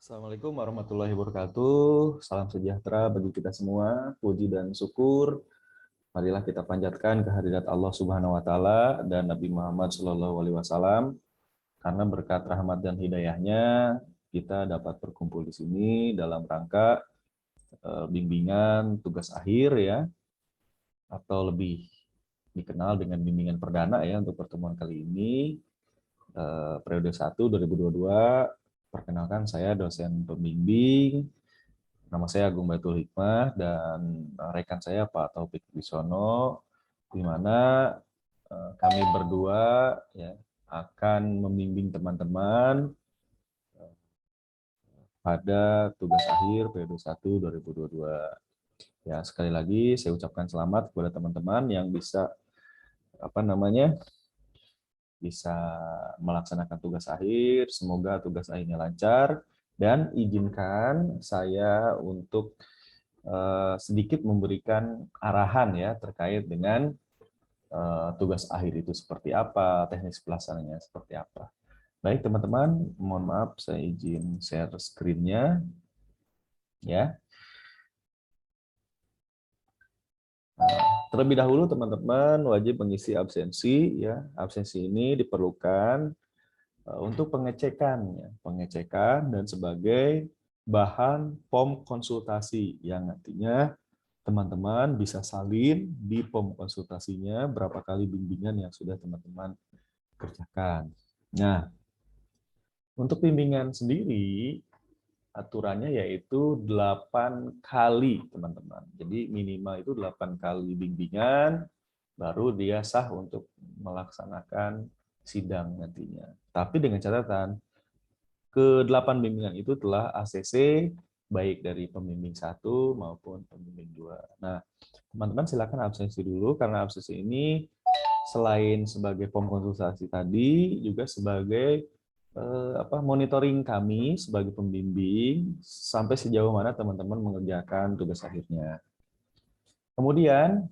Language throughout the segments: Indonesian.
Assalamualaikum warahmatullahi wabarakatuh. Salam sejahtera bagi kita semua. Puji dan syukur marilah kita panjatkan kehadirat Allah Subhanahu wa taala dan Nabi Muhammad Shallallahu alaihi wasallam, karena berkat rahmat dan hidayahnya kita dapat berkumpul di sini dalam rangka bimbingan tugas akhir ya, atau lebih dikenal dengan bimbingan perdana ya untuk pertemuan kali ini, periode 1 2022. Perkenalkan, saya dosen pembimbing. Nama saya Agung Baitul Hikmah dan rekan saya Pak Taufik Wisono, di mana kami berdua ya akan membimbing teman-teman pada tugas akhir periode 1 2022. Ya, sekali lagi saya ucapkan selamat kepada teman-teman yang bisa bisa melaksanakan tugas akhir. Semoga tugas akhirnya lancar, dan izinkan saya untuk sedikit memberikan arahan ya terkait dengan tugas akhir itu seperti apa, teknis pelaksanaannya seperti apa. Baik teman-teman, mohon maaf saya izin share screen-nya ya. Terlebih dahulu teman-teman wajib mengisi absensi ya. Absensi ini diperlukan untuk pengecekan dan sebagai bahan POM konsultasi yang nantinya teman-teman bisa salin di POM konsultasinya berapa kali bimbingan yang sudah teman-teman kerjakan. Nah, untuk bimbingan sendiri aturannya yaitu 8 kali teman-teman. Jadi minimal itu 8 kali bimbingan baru dia sah untuk melaksanakan sidang nantinya. Tapi dengan catatan ke-8 bimbingan itu telah ACC baik dari pembimbing 1 maupun pembimbing 2. Nah, teman-teman silakan absensi dulu, karena absensi ini selain sebagai POM konsultasi tadi juga sebagai monitoring kami sebagai pembimbing sampai sejauh mana teman-teman mengerjakan tugas akhirnya. Kemudian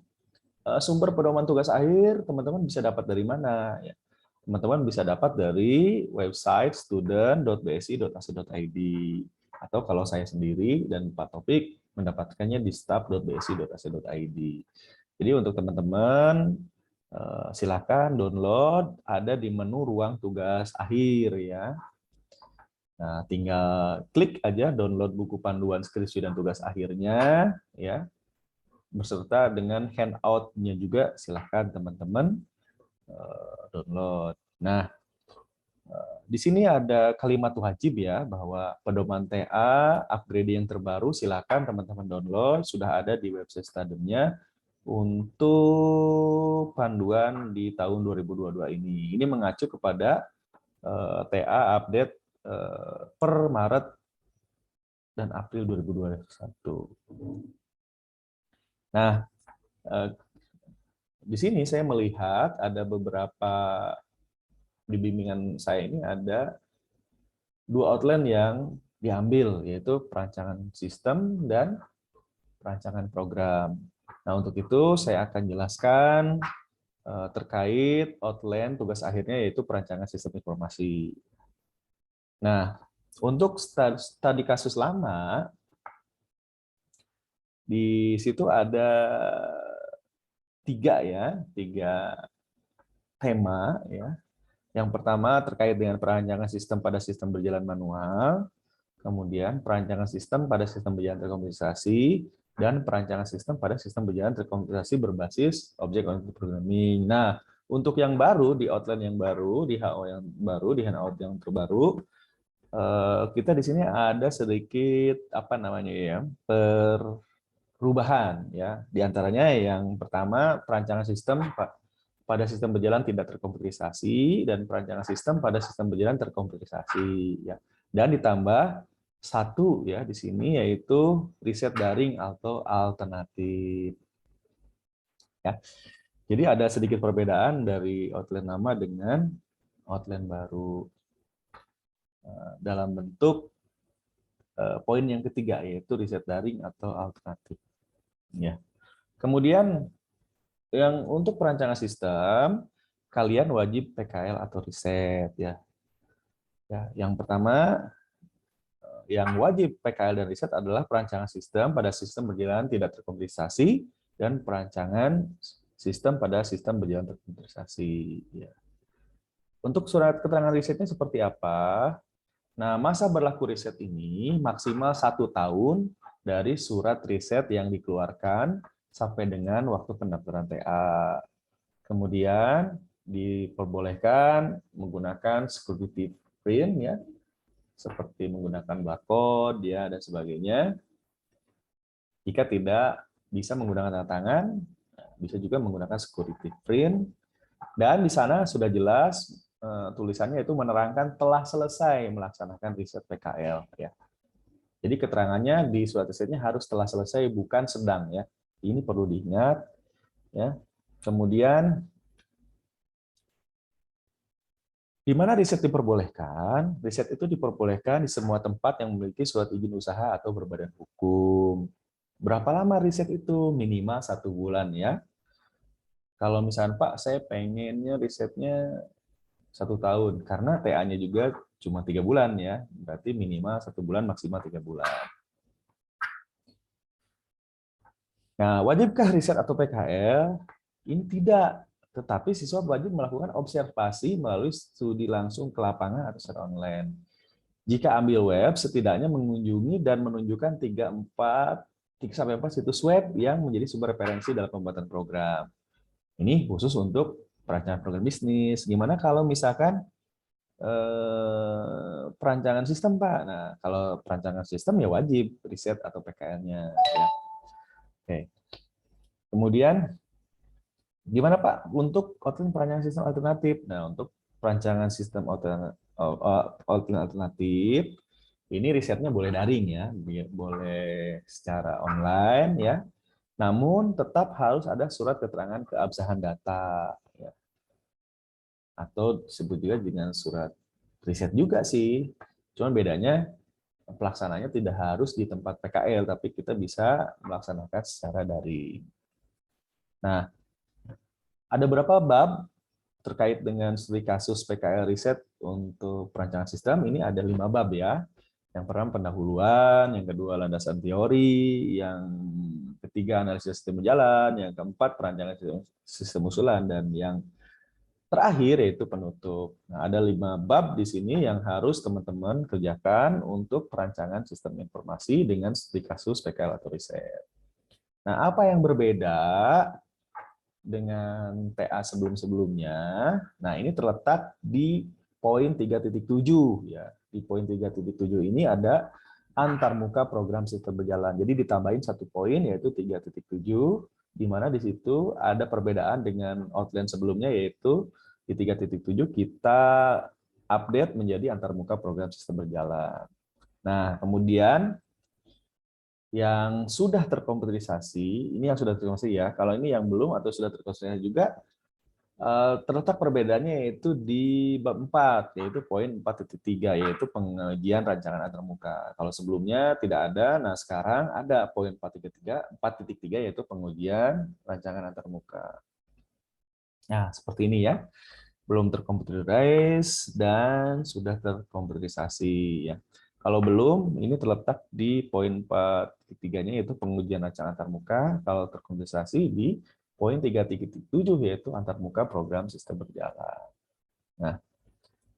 sumber pedoman tugas akhir teman-teman bisa dapat dari mana ya? Teman-teman bisa dapat dari website student.bsi.ac.id, atau kalau saya sendiri dan Pak Topik mendapatkannya di staff.bsi.ac.id. Jadi untuk teman-teman silakan download, ada di menu ruang tugas akhir ya. Nah, tinggal klik aja download buku panduan skripsi dan tugas akhirnya ya, beserta dengan handout-nya juga silahkan teman-teman download. Nah, di sini ada kalimat wajib ya, bahwa pedoman TA upgrade yang terbaru silakan teman-teman download, sudah ada di website Studentnya untuk panduan di tahun 2022 ini. Ini mengacu kepada TA update per Maret dan April 2021. Nah, di sini saya melihat ada beberapa, di bimbingan saya ini ada 2 outline yang diambil, yaitu perancangan sistem dan perancangan program. Nah, untuk itu saya akan jelaskan terkait outline tugas akhirnya, yaitu perancangan sistem informasi. Nah, untuk studi kasus lama, di situ ada 3 tema ya. Yang pertama terkait dengan perancangan sistem pada sistem berjalan manual, kemudian perancangan sistem pada sistem berjalan terkomputerisasi, dan perancangan sistem pada sistem berjalan terkomputerisasi berbasis object-oriented programming. Nah, untuk yang baru, di outline yang baru, di HO yang baru, di handout yang terbaru, kita di sini ada sedikit perubahan ya. Di antaranya yang pertama, perancangan sistem pada sistem berjalan tidak terkomputerisasi, dan perancangan sistem pada sistem berjalan terkomputerisasi ya. Dan ditambah 1 ya di sini, yaitu riset daring atau alternatif ya. Jadi ada sedikit perbedaan dari outline lama dengan outline baru dalam bentuk poin yang ketiga, yaitu riset daring atau alternatif ya. Kemudian yang untuk perancangan sistem, kalian wajib PKL atau riset ya. Ya, yang pertama yang wajib PKL dan riset adalah perancangan sistem pada sistem berjalan tidak terkomputerisasi dan perancangan sistem pada sistem berjalan terkomputerisasi. Ya. Untuk surat keterangan risetnya seperti apa? Nah, masa berlaku riset ini maksimal 1 tahun dari surat riset yang dikeluarkan sampai dengan waktu pendaftaran TA. Kemudian diperbolehkan menggunakan security print ya, seperti menggunakan barcode ya dan sebagainya. Jika tidak bisa menggunakan tanda tangan, bisa juga menggunakan security print. Dan di sana sudah jelas tulisannya itu menerangkan telah selesai melaksanakan riset PKL ya. Jadi keterangannya di surat risetnya harus telah selesai, bukan sedang ya. Ini perlu diingat ya. Kemudian di mana riset diperbolehkan? Riset itu diperbolehkan di semua tempat yang memiliki surat izin usaha atau berbadan hukum. Berapa lama riset itu? Minimal 1 bulan ya. Kalau misalnya Pak, saya pengennya risetnya 1 tahun, karena TA-nya juga cuma 3 bulan ya, berarti minimal 1 bulan, maksimal 3 bulan. Nah, wajibkah riset atau PKL? Ini tidak, tetapi siswa wajib melakukan observasi melalui studi langsung ke lapangan atau secara online. Jika ambil web, setidaknya mengunjungi dan menunjukkan 3-4 situs web yang menjadi sumber referensi dalam pembuatan program. Ini khusus untuk perancangan program bisnis. Gimana kalau misalkan perancangan sistem, Pak? Nah, kalau perancangan sistem ya wajib riset atau PKL-nya. Ya. Oke. Kemudian, gimana Pak untuk outline perancangan sistem alternatif? Nah, untuk perancangan sistem outline alternatif, ini risetnya boleh daring ya, boleh secara online ya. Namun tetap harus ada surat keterangan keabsahan data ya. Atau disebut juga dengan surat riset juga sih. Cuman bedanya pelaksananya tidak harus di tempat PKL, tapi kita bisa melaksanakan secara daring. Nah, ada berapa bab terkait dengan studi kasus PKL riset untuk perancangan sistem? Ini ada 5 bab ya. Yang pertama pendahuluan, yang kedua landasan teori, yang ketiga analisis sistem berjalan, yang keempat perancangan sistem usulan, dan yang terakhir yaitu penutup. Nah, ada 5 bab di sini yang harus teman-teman kerjakan untuk perancangan sistem informasi dengan studi kasus PKL atau riset. Nah, apa yang berbeda dengan TA sebelum-sebelumnya? Nah, ini terletak di poin 3.7 ya. Di poin 3.7 ini ada antarmuka program sistem berjalan. Jadi ditambahin 1 poin yaitu 3.7, di mana di situ ada perbedaan dengan outline sebelumnya, yaitu di 3.7 kita update menjadi antarmuka program sistem berjalan. Nah, kemudian yang sudah terkomputerisasi, ini yang sudah terkomputerisasi ya. Kalau ini yang belum atau sudah terkomputerisasi juga, terletak perbedaannya yaitu di bab 4, yaitu poin 4.3, yaitu pengujian rancangan antarmuka. Kalau sebelumnya tidak ada, nah sekarang ada poin 4.3 yaitu pengujian rancangan antarmuka. Nah, seperti ini ya. Belum terkomputerized dan sudah terkomputerisasi ya. Kalau belum, ini terletak di poin 4.3-nya yaitu pengujian rancangan antarmuka. Kalau terkomputerisasi di poin 3.7 yaitu antarmuka program sistem berjalan. Nah,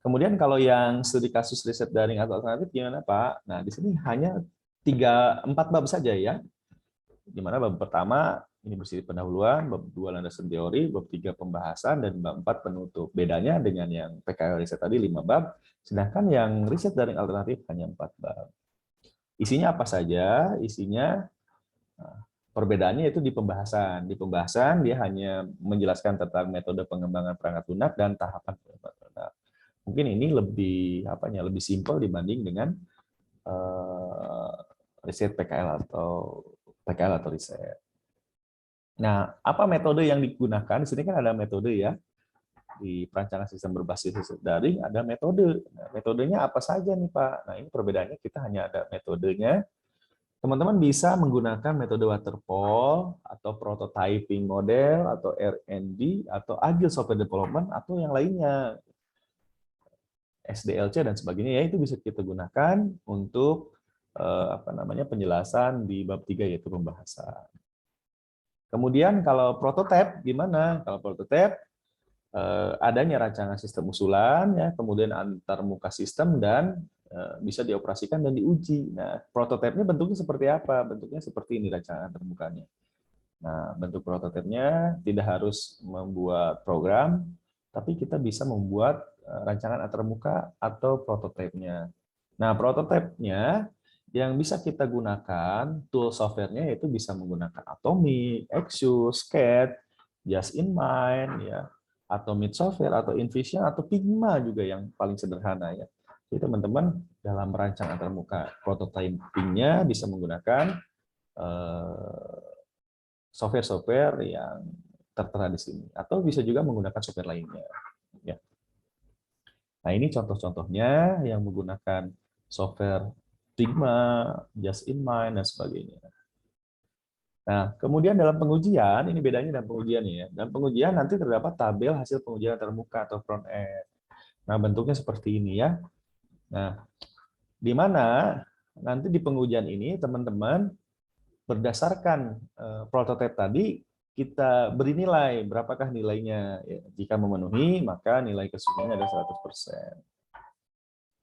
kemudian kalau yang studi kasus riset daring atau alternatif gimana Pak? Nah, di sini hanya 4 bab saja ya. Di mana bab pertama ini bersifat pendahuluan, bab 2 landasan teori, bab 3 pembahasan, dan bab 4 penutup. Bedanya dengan yang PKL riset tadi 5 bab, sedangkan yang riset daring alternatif hanya 4 bab. Isinya apa saja? Isinya perbedaannya itu di pembahasan. Di pembahasan dia hanya menjelaskan tentang metode pengembangan perangkat lunak dan tahapan pengembangan lunak. Mungkin ini lebih simpel dibanding dengan riset PKL atau riset. Nah, apa metode yang digunakan? Di sini kan ada metode ya. Di perancangan sistem berbasis riset daring ada metode. Nah, metodenya apa saja nih Pak? Nah, ini perbedaannya kita hanya ada metodenya. Teman-teman bisa menggunakan metode waterfall atau prototyping model atau R&D atau agile software development atau yang lainnya. SDLC dan sebagainya ya, itu bisa kita gunakan untuk penjelasan di bab 3 yaitu pembahasan. Kemudian kalau prototipe gimana? Kalau prototipe adanya rancangan sistem usulan, ya, kemudian antar muka sistem dan bisa dioperasikan dan diuji. Nah, prototipenya bentuknya seperti apa? Bentuknya seperti ini rancangan antar mukanya. Nah, bentuk prototipenya tidak harus membuat program, tapi kita bisa membuat rancangan antarmuka atau prototipenya. Nah, prototipenya yang bisa kita gunakan, tool software-nya yaitu bisa menggunakan Atomic, Axios, CAD, Just in Mind, ya, Atomic Software, atau InVision, atau Figma juga yang paling sederhana, ya. Jadi teman-teman dalam merancang antarmuka prototyping-nya bisa menggunakan software-software yang tertera di sini, atau bisa juga menggunakan software lainnya. Ya. Nah, ini contoh-contohnya yang menggunakan software Figma, Just in Mind, dan sebagainya. Nah, kemudian dalam pengujian, ini bedanya dalam pengujian ya. Dalam pengujian nanti terdapat tabel hasil pengujian termuka atau front end. Nah, bentuknya seperti ini ya. Nah, di mana nanti di pengujian ini teman-teman berdasarkan prototipe tadi kita beri nilai, berapakah nilainya. Ya, jika memenuhi, maka nilai keseluruhannya ada 100%.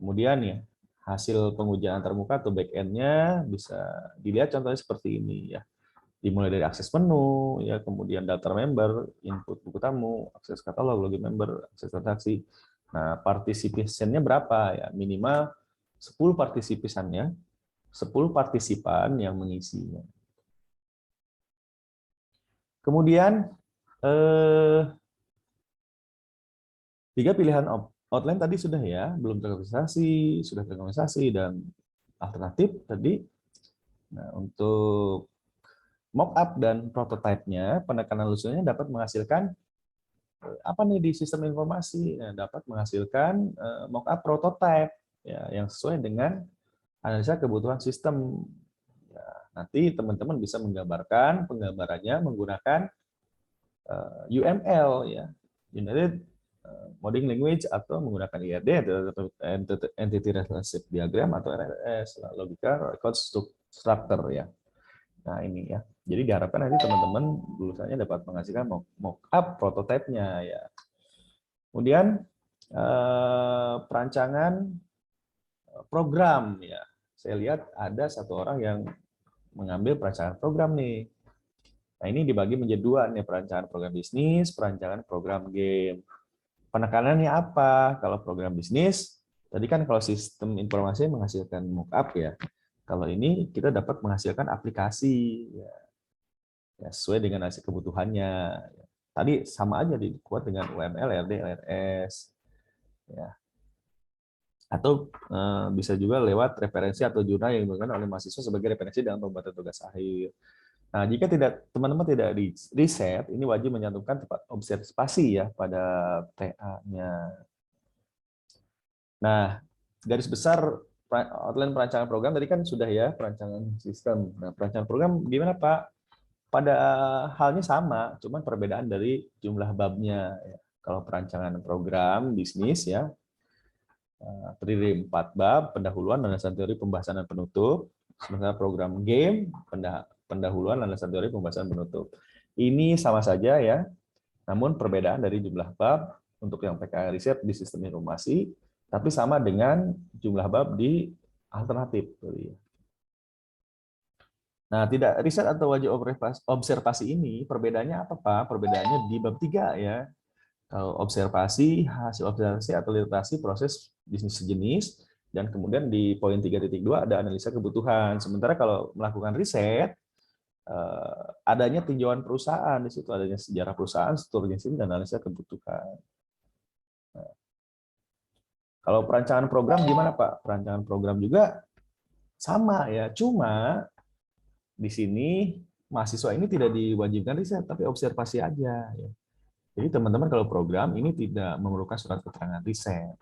Kemudian ya, hasil pengujian antarmuka atau back-end-nya bisa dilihat contohnya seperti ini ya. Dimulai dari akses menu, ya, kemudian daftar member, input buku tamu, akses katalog, login member, akses transaksi. Nah, participation-nya berapa ya? Minimal 10 partisipannya, 10 partisipan yang mengisinya. Kemudian 3 pilihan outline tadi sudah ya, belum terorganisasi, sudah terorganisasi, dan alternatif tadi. Nah, untuk mockup dan prototipe-nya, penekanan lusunya dapat menghasilkan apa nih di sistem informasi? Nah, dapat menghasilkan mockup prototipe ya, yang sesuai dengan analisa kebutuhan sistem. Ya, nanti teman-teman bisa menggambarkan penggambarannya menggunakan UML ya, United Modeling Language, atau menggunakan IRD atau Entity Relationship Diagram atau RLS, Logical Record Structure ya. Nah, ini ya. Jadi diharapkan nanti teman-teman lulusannya dapat menghasilkan mock-up prototipenya ya. Kemudian perancangan program ya. Saya lihat ada satu orang yang mengambil perancangan program nih. Nah, ini dibagi menjadi 2 nih, perancangan program bisnis, perancangan program game. Penekanannya apa? Kalau program bisnis, tadi kan kalau sistem informasi menghasilkan mockup ya. Kalau ini kita dapat menghasilkan aplikasi ya, sesuai dengan hasil kebutuhannya. Tadi sama aja dibuat dengan UML, RD, LRS. Ya. Atau bisa juga lewat referensi atau jurnal yang digunakan oleh mahasiswa sebagai referensi dalam pembuatan tugas akhir. Nah, jika teman-teman tidak riset, ini wajib mencantumkan tempat observasi ya pada TA-nya. Nah, garis besar outline perancangan program tadi kan sudah ya, perancangan sistem. Nah, perancangan program gimana Pak? Pada halnya sama, cuman perbedaan dari jumlah babnya. Kalau perancangan program bisnis ya, terdiri 4 bab, pendahuluan, landasan teori, pembahasan, dan penutup. Sementara program game, pendahuluan, landasan teori, pembahasan, penutup. Ini sama saja ya, namun perbedaan dari jumlah bab untuk yang PK riset di sistem informasi, tapi sama dengan jumlah bab di alternatif. Nah, tidak riset atau wajib observasi ini, perbedaannya apa Pak? Perbedaannya di bab 3 ya. Kalau observasi, hasil observasi atau literasi proses bisnis sejenis, dan kemudian di poin 3.2 ada analisa kebutuhan. Sementara kalau melakukan riset, adanya tinjauan perusahaan, di situ adanya sejarah perusahaan, struktur organisasi, dan analisa kebutuhan. Nah, kalau perancangan program gimana Pak? Perancangan program juga sama ya, cuma di sini mahasiswa ini tidak diwajibkan riset, tapi observasi aja. Jadi teman-teman kalau program ini tidak memerlukan surat keterangan riset.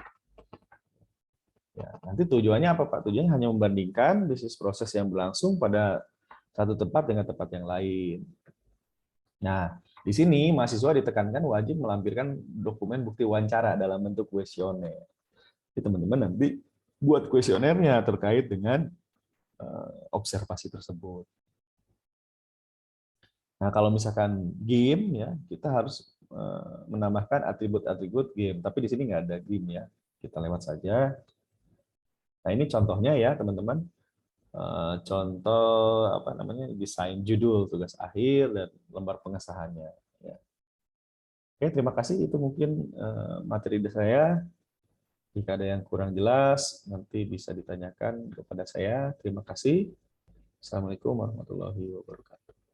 Ya, nanti tujuannya apa Pak? Tujuannya hanya membandingkan bisnis proses yang berlangsung pada satu tempat dengan tempat yang lain. Nah, di sini mahasiswa ditekankan wajib melampirkan dokumen bukti wawancara dalam bentuk kuesioner. Jadi teman-teman nanti buat kuesionernya terkait dengan observasi tersebut. Nah, kalau misalkan game ya, kita harus menambahkan atribut-atribut game. Tapi di sini nggak ada game ya. Kita lewat saja. Nah, ini contohnya ya, teman-teman. Contoh apa namanya, desain judul, tugas akhir, dan lembar pengesahannya. Ya. Oke, terima kasih. Itu mungkin materi dari saya. Jika ada yang kurang jelas, nanti bisa ditanyakan kepada saya. Terima kasih. Assalamualaikum warahmatullahi wabarakatuh.